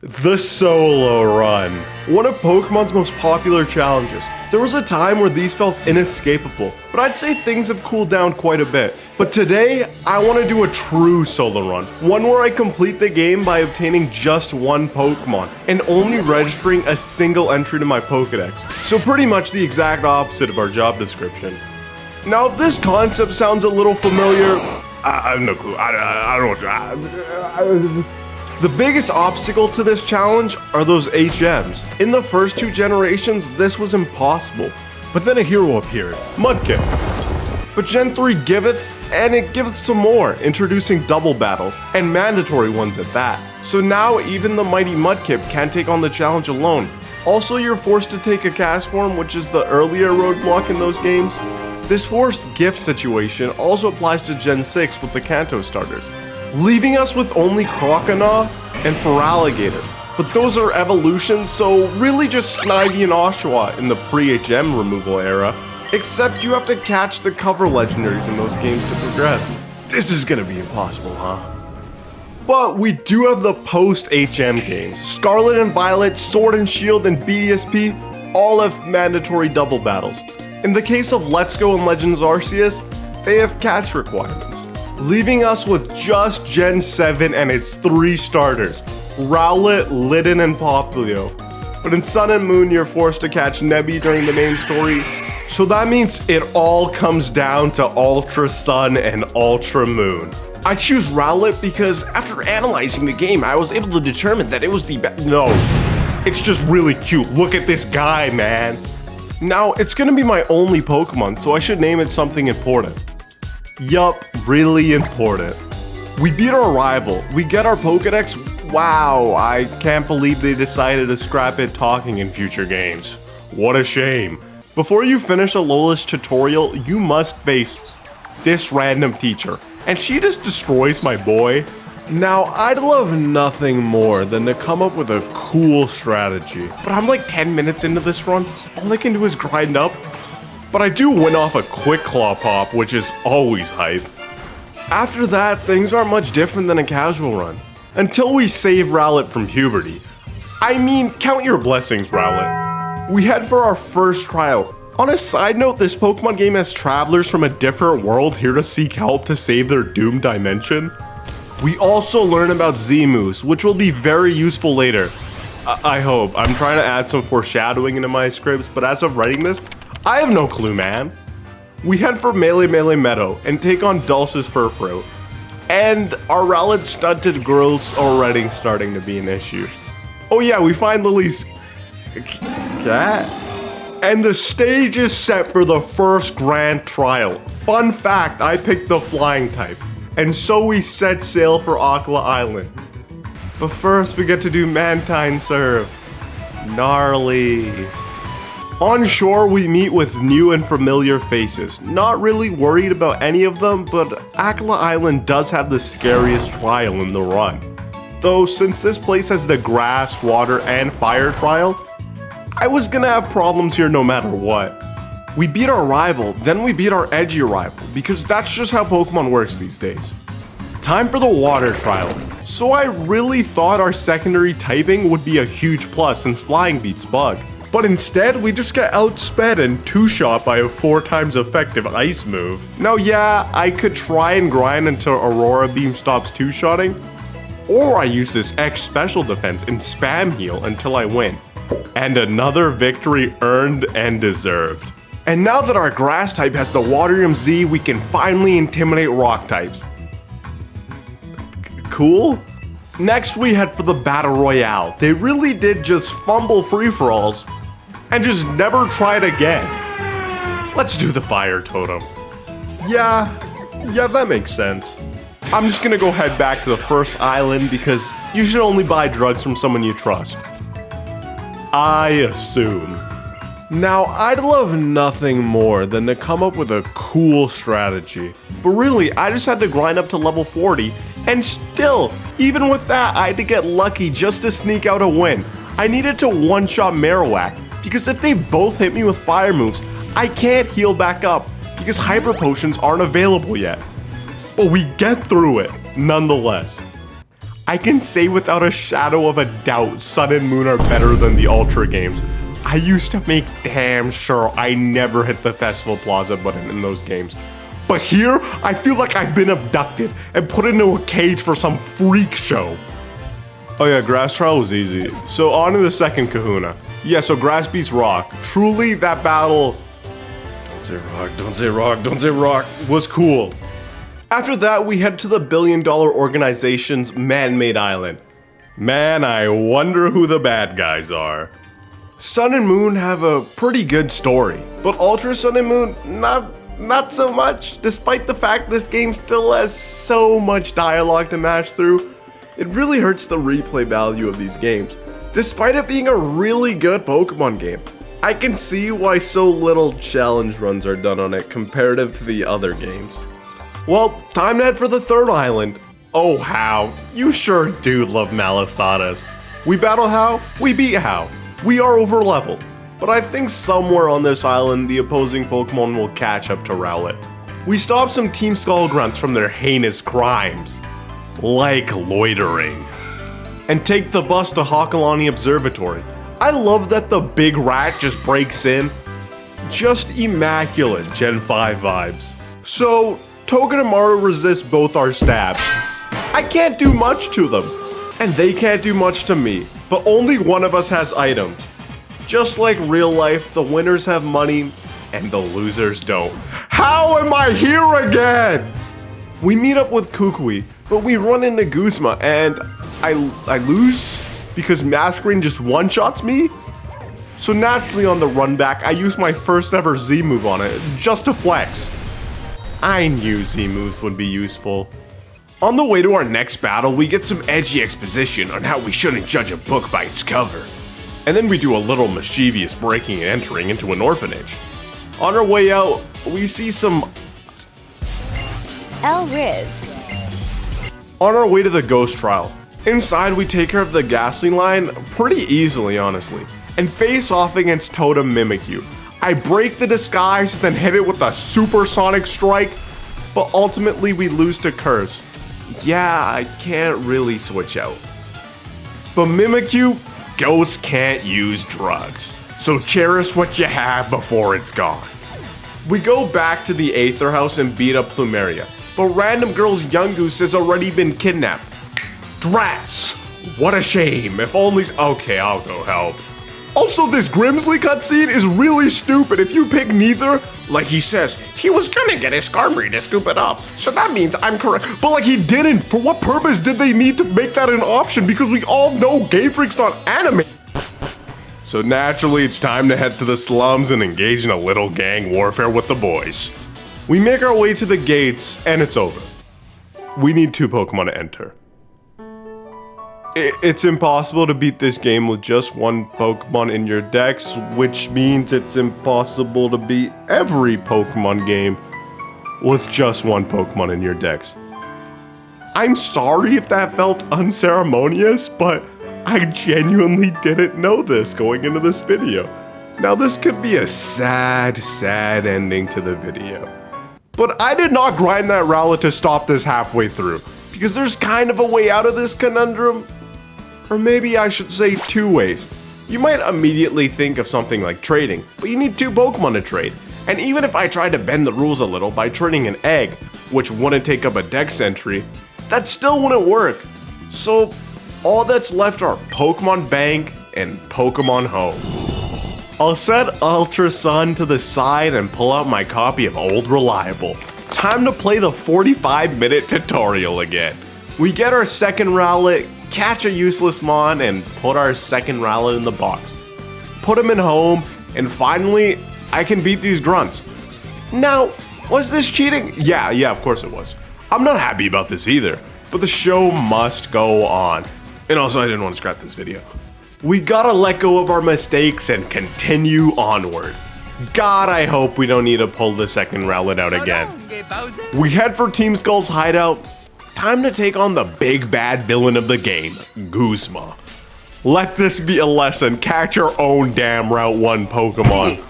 The solo run. One of Pokemon's most popular challenges. There was a time where these felt inescapable, but I'd say things have cooled down quite a bit. But today, I want to do a true solo run. One where I complete the game by obtaining just one Pokemon, and only registering a single entry to my Pokedex. So pretty much the exact opposite of our job description. Now, if this concept sounds a little familiar, I have no clue. I don't know. The biggest obstacle to this challenge are those HMs. In the first two generations, this was impossible. But then a hero appeared, Mudkip. But Gen 3 giveth, and it giveth some more, introducing double battles, and mandatory ones at that. So now even the mighty Mudkip can't take on the challenge alone. Also, you're forced to take a cast form, which is the earlier roadblock in those games. This forced gift situation also applies to Gen 6 with the Kanto starters, leaving us with only Croconaw and Feraligatr. But those are evolutions, so really just Snivy and Oshawott in the pre-HM removal era. Except you have to catch the cover legendaries in those games to progress. This is gonna be impossible, huh? But we do have the post-HM games. Scarlet and Violet, Sword and Shield, and BDSP all have mandatory double battles. In the case of Let's Go and Legends Arceus, they have catch requirements, leaving us with just Gen 7 and its 3 starters, Rowlet, Litten, and Popplio. But in Sun and Moon, you're forced to catch Nebby during the main story, so that means it all comes down to Ultra Sun and Ultra Moon. I choose Rowlet because after analyzing the game, I was able to determine that it was the best. No, it's just really cute. Look at this guy, man. Now, it's gonna be my only Pokemon, so I should name it something important. Yup, really important. We beat our rival, we get our Pokedex. Wow, I can't believe they decided to scrap it talking in future games. What a shame. Before you finish Alola's tutorial, you must face this random teacher, and she just destroys my boy. Now, I'd love nothing more than to come up with a cool strategy, but I'm like 10 minutes into this run, all I can do is grind up. But I do win off a Quick Claw Pop, which is always hype. After that, things aren't much different than a casual run, until we save Rowlet from puberty. I mean, count your blessings, Rowlet. We head for our first trial. On a side note, this Pokemon game has travelers from a different world here to seek help to save their doomed dimension. We also learn about Z-moves, which will be very useful later. I hope. I'm trying to add some foreshadowing into my scripts, but as of writing this, I have no clue, man. We head for Melee Meadow and take on Dulce's Furfrou. And our Rowlet stunted growth's already starting to be an issue. Oh yeah, we find Lily's cat. And the stage is set for the first grand trial. Fun fact, I picked the flying type. And so we set sail for Akala Island. But first we get to do Mantine Serve. Gnarly. On shore we meet with new and familiar faces. Not really worried about any of them, but Akala Island does have the scariest trial in the run. Though since this place has the grass, water, and fire trial, I was gonna have problems here no matter what. We beat our rival, then we beat our edgy rival, because that's just how Pokemon works these days. Time for the water trial. So I really thought our secondary typing would be a huge plus since flying beats bug. But instead, we just get outsped and two-shot by a 4 times effective ice move. Now yeah, I could try and grind until Aurora Beam stops two-shotting, or I use this X special defense and spam heal until I win. And another victory earned and deserved. And now that our grass type has the Waterium Z, we can finally intimidate rock types. Cool? Next we head for the Battle Royale. They really did just fumble free-for-alls and just never tried again. Let's do the fire totem. Yeah, that makes sense. I'm just gonna go head back to the first island because you should only buy drugs from someone you trust. I assume. Now, I'd love nothing more than to come up with a cool strategy. But really, I just had to grind up to level 40, and still, even with that, I had to get lucky just to sneak out a win. I needed to one-shot Marowak, because if they both hit me with fire moves, I can't heal back up, because Hyper Potions aren't available yet. But we get through it, nonetheless. I can say without a shadow of a doubt, Sun and Moon are better than the Ultra games. I used to make damn sure I never hit the Festival Plaza button in those games. But here, I feel like I've been abducted and put into a cage for some freak show. Oh yeah, Grass Trial was easy. So on to the second kahuna. Yeah, so Grass beats Rock. Truly, that battle... Don't say rock, don't say rock, don't say rock, was cool. After that, we head to the billion-dollar organization's man-made island. Man, I wonder who the bad guys are. Sun and Moon have a pretty good story, but Ultra Sun and Moon, not so much. Despite the fact this game still has so much dialogue to mash through, it really hurts the replay value of these games. Despite it being a really good Pokemon game, I can see why so little challenge runs are done on it comparative to the other games. Well, time to head for the third island. Oh, How. You sure do love Malasadas. We battle How, we beat How. We are over leveled. But I think somewhere on this island, the opposing Pokemon will catch up to Rowlet. We stop some Team Skull Grunts from their heinous crimes, like loitering, and take the bus to Hockalani Observatory. I love that the big rat just breaks in. Just immaculate Gen 5 vibes. So, Togedemaru resists both our stabs. I can't do much to them, and they can't do much to me, but only one of us has items. Just like real life, the winners have money, and the losers don't. How am I here again? We meet up with Kukui, but we run into Guzma, and I lose because Masquerain just one-shots me? So naturally on the run back, I use my first ever Z move on it, just to flex. I knew Z moves would be useful. On the way to our next battle, we get some edgy exposition on how we shouldn't judge a book by its cover. And then we do a little mischievous breaking and entering into an orphanage. On our way out, we see some... Riz. On our way to the ghost trial. Inside, we take care of the gasoline line pretty easily, honestly, and face off against Totem Mimikyu. I break the disguise, then hit it with a supersonic strike, but ultimately we lose to Curse. Yeah, I can't really switch out. But Mimikyu, ghosts can't use drugs, so cherish what you have before it's gone. We go back to the Aether House and beat up Plumeria, but Random Girl's young goose has already been kidnapped. Drats! What a shame, if only... Okay, I'll go help. Also, this Grimsley cutscene is really stupid. If you pick neither, like he says, he was gonna get his Skarmory to scoop it up. So that means I'm correct. But like he didn't. For what purpose did they need to make that an option? Because we all know Game Freak's not anime. So naturally, it's time to head to the slums and engage in a little gang warfare with the boys. We make our way to the gates, and it's over. We need 2 Pokemon to enter. It's impossible to beat this game with just 1 Pokemon in your decks, which means it's impossible to beat every Pokemon game with just 1 Pokemon in your decks. I'm sorry if that felt unceremonious, but I genuinely didn't know this going into this video. Now this could be a sad, sad ending to the video. But I did not grind that Rowlet to stop this halfway through, because there's kind of a way out of this conundrum. Or maybe I should say 2 ways. You might immediately think of something like trading, but you need 2 Pokemon to trade. And even if I tried to bend the rules a little by trading an egg, which wouldn't take up a dex entry, that still wouldn't work. So all that's left are Pokemon Bank and Pokemon Home. I'll set Ultra Sun to the side and pull out my copy of Old Reliable. Time to play the 45-minute tutorial again. We get our second Rowlet, catch a useless Mon, and put our second Rowlet in the box. Put him in home, and finally, I can beat these grunts. Now, was this cheating? Yeah, of course it was. I'm not happy about this either, but the show must go on. And also, I didn't want to scrap this video. We gotta let go of our mistakes and continue onward. God, I hope we don't need to pull the second Rowlet out again. We head for Team Skull's hideout. Time to take on the big bad villain of the game, Guzma. Let this be a lesson. Catch your own damn Route 1 Pokemon.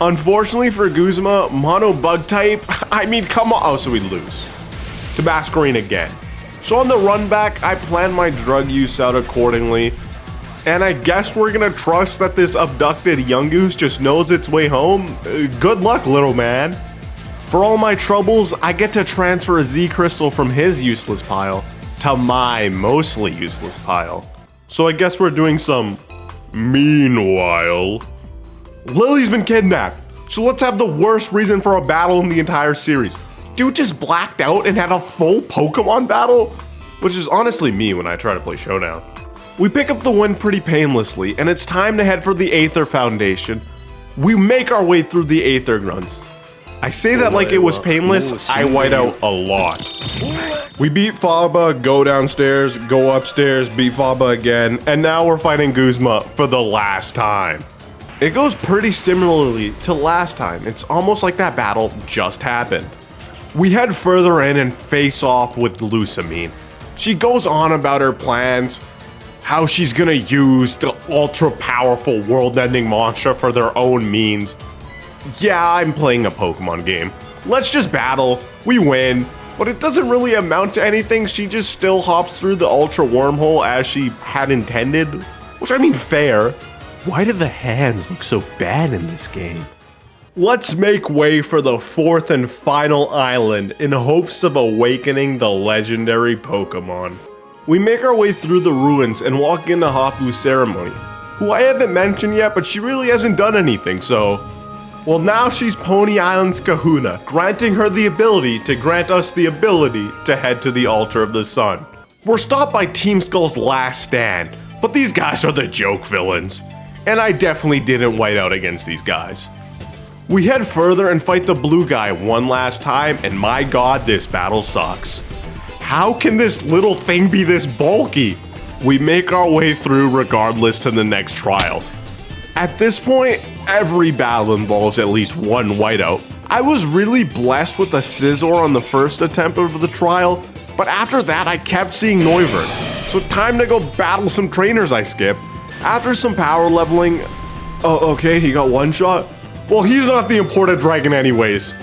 Unfortunately for Guzma, Mono Bug type, I mean, come on. Oh, so we lose. To Masquerain again. So on the run back, I planned my drug use out accordingly. And I guess we're gonna trust that this abducted Yungoos just knows its way home. Good luck, little man. For all my troubles, I get to transfer a Z crystal from his useless pile to my mostly useless pile. So I guess we're doing some meanwhile. Lily's been kidnapped, so let's have the worst reason for a battle in the entire series. Dude just blacked out and had a full Pokemon battle, which is honestly me when I try to play Showdown. We pick up the win pretty painlessly, and it's time to head for the Aether Foundation. We make our way through the Aether Grunts. I say that like it was painless, I white out a lot. We beat Faba, go downstairs, go upstairs, beat Faba again, and now we're fighting Guzma for the last time. It goes pretty similarly to last time. It's almost like that battle just happened. We head further in and face off with Lusamine. She goes on about her plans, how she's gonna use the ultra-powerful world-ending monster for their own means. Yeah, I'm playing a Pokemon game. Let's just battle, we win, but it doesn't really amount to anything. She just still hops through the ultra wormhole as she had intended, which I mean fair. Why do the hands look so bad in this game? Let's make way for the fourth and final island in hopes of awakening the legendary Pokemon. We make our way through the ruins and walk into Hapu's ceremony, who I haven't mentioned yet, but she really hasn't done anything, so... Well, now she's Pony Island's kahuna, granting her the ability to grant us the ability to head to the altar of the sun. We're stopped by Team Skull's last stand, but these guys are the joke villains, and I definitely didn't white out against these guys. We head further and fight the blue guy one last time, and my god, this battle sucks. How can this little thing be this bulky? We make our way through regardless to the next trial. At this point, every battle involves at least one whiteout. I was really blessed with a Scizor on the first attempt of the trial, but after that I kept seeing Noivern. So time to go battle some trainers I skipped. After some power leveling... Oh, okay, he got one shot? Well, he's not the important dragon anyways.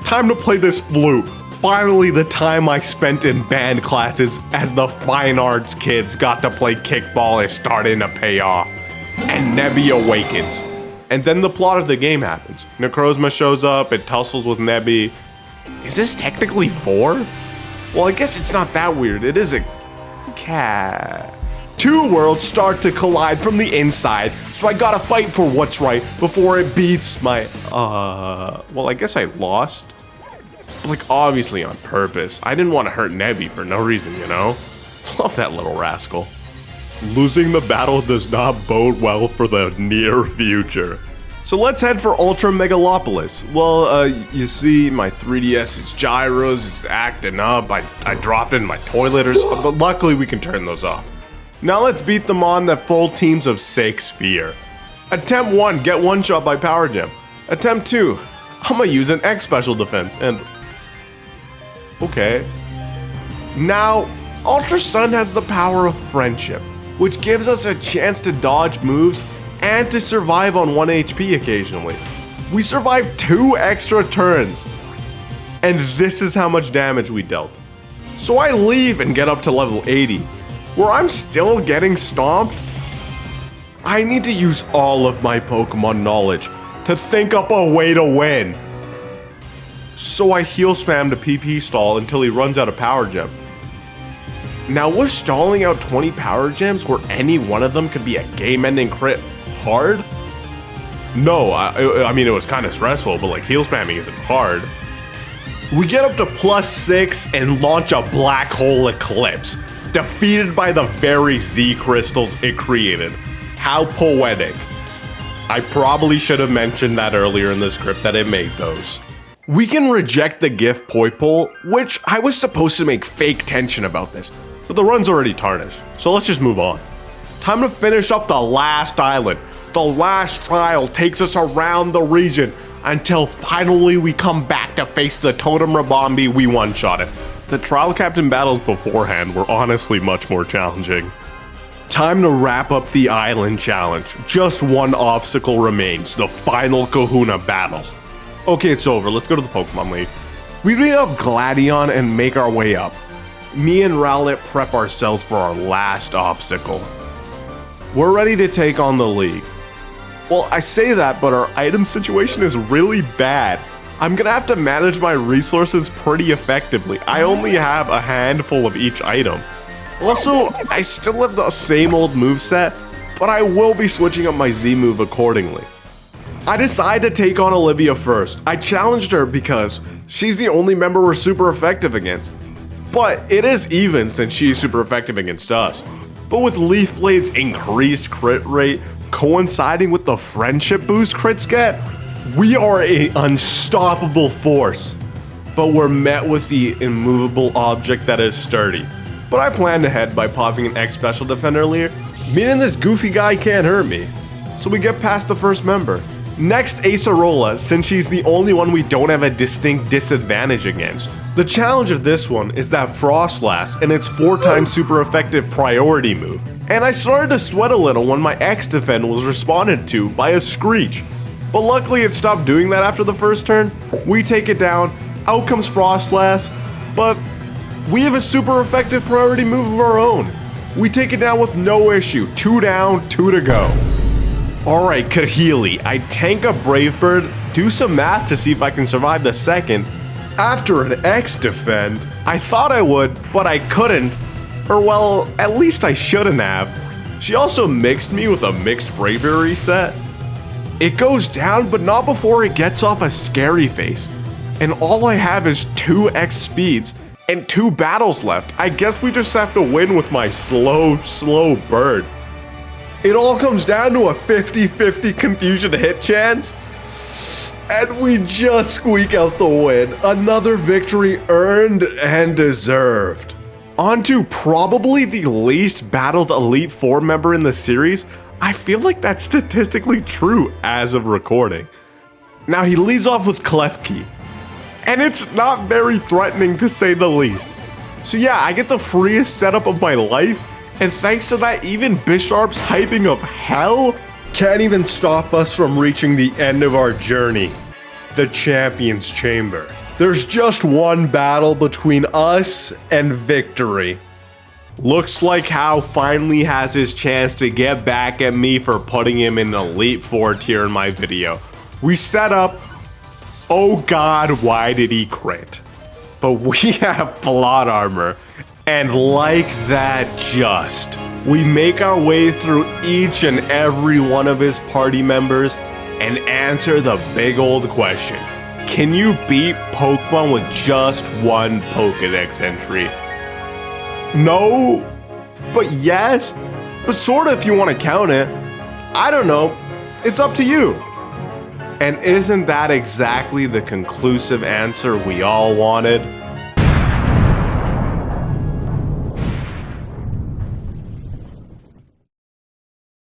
Time to play this flute. Finally, the time I spent in band classes as the fine arts kids got to play kickball is starting to pay off. And Nebby awakens. And then the plot of the game happens. Necrozma shows up, it tussles with Nebby. Is this technically 4? Well, I guess it's not that weird. It is a cat. Two worlds start to collide from the inside, so I gotta fight for what's right before it beats my, well, I guess I lost. Like, obviously on purpose. I didn't want to hurt Nebby for no reason, you know? Love that little rascal. Losing the battle does not bode well for the near future. So let's head for Ultra Megalopolis. Well, you see, my 3DS is gyros, it's acting up, I dropped it in my toilet, but luckily we can turn those off. Now let's beat them on the full teams of 6 Fear. Attempt 1, get one shot by Power Gem. Attempt 2, I'm gonna use an X special defense, and... Okay. Now, Ultra Sun has the power of friendship, which gives us a chance to dodge moves and to survive on 1 HP occasionally. We survived 2 extra turns, and this is how much damage we dealt. So I leave and get up to level 80, where I'm still getting stomped. I need to use all of my Pokemon knowledge to think up a way to win. So I heal spam to PP stall until he runs out of Power Gem. Now, was stalling out 20 Power Gems where any one of them could be a game-ending crit hard? No, I mean, it was kind of stressful, but like, heal spamming isn't hard. We get up to +6 and launch a Black Hole Eclipse, defeated by the very Z crystals it created. How poetic. I probably should have mentioned that earlier in the script that it made those. We can reject the gift Poipole, which I was supposed to make fake tension about this, but the run's already tarnished, so let's just move on. Time to finish up the last island. The last trial takes us around the region until finally we come back to face the Totem Rabombi we one-shotted. The trial captain battles beforehand were honestly much more challenging. Time to wrap up the island challenge. Just one obstacle remains, the final Kahuna battle. Okay, it's over. Let's go to the Pokemon League. We beat up Gladion and make our way up. me and Rowlet prep ourselves for our last obstacle. We're ready to take on the league. Well, I say that, but our item situation is really bad. I'm gonna have to manage my resources pretty effectively. I only have a handful of each item. Also, I still have the same old moveset, but I will be switching up my Z move accordingly. I decided to take on Olivia first. I challenged her because she's the only member we're super effective against. But it is even since she's super effective against us. But with Leaf Blade's increased crit rate coinciding with the friendship boost crits get, we are an unstoppable force. But we're met with the immovable object that is sturdy. But I planned ahead by popping an X special defense earlier, meaning this goofy guy can't hurt me. So we get past the first member. Next, Acerola, since she's the only one we don't have a distinct disadvantage against. The challenge of this one is that Frostlass and its 4 times super effective priority move. And I started to sweat a little when my X defend was responded to by a Screech. But luckily it stopped doing that after the first turn. We take it down, out comes Frostlass, but we have a super effective priority move of our own. We take it down with no issue, 2 down, 2 to go. Alright, Kahili, I tank a Brave Bird, do some math to see if I can survive the second. After an X defend, I thought I would, but I couldn't. Or well, at least I shouldn't have. She also mixed me with a mixed bravery set. It goes down, but not before it gets off a scary face. And all I have is 2 X speeds and 2 battles left. I guess we just have to win with my slow bird. It all comes down to a 50-50 confusion hit chance. And we just squeak out the win. Another victory earned and deserved. On to probably the least battled Elite Four member in the series. I feel like that's statistically true as of recording. Now he leads off with Klefki. And it's not very threatening to say the least. So yeah, I get the freest setup of my life. And thanks to that, even Bisharp's typing of hell can't even stop us from reaching the end of our journey. The Champion's Chamber. There's just one battle between us and victory. Looks like Hao finally has his chance to get back at me for putting him in Elite Four tier in my video. We set up. Oh god, why did he crit? But we have plot armor. And like that we make our way through each and every one of his party members and answer the big old question. Can you beat Pokemon with just one Pokédex entry? No, but yes, but sorta if you want to count it. I don't know, it's up to you. And isn't that exactly the conclusive answer we all wanted?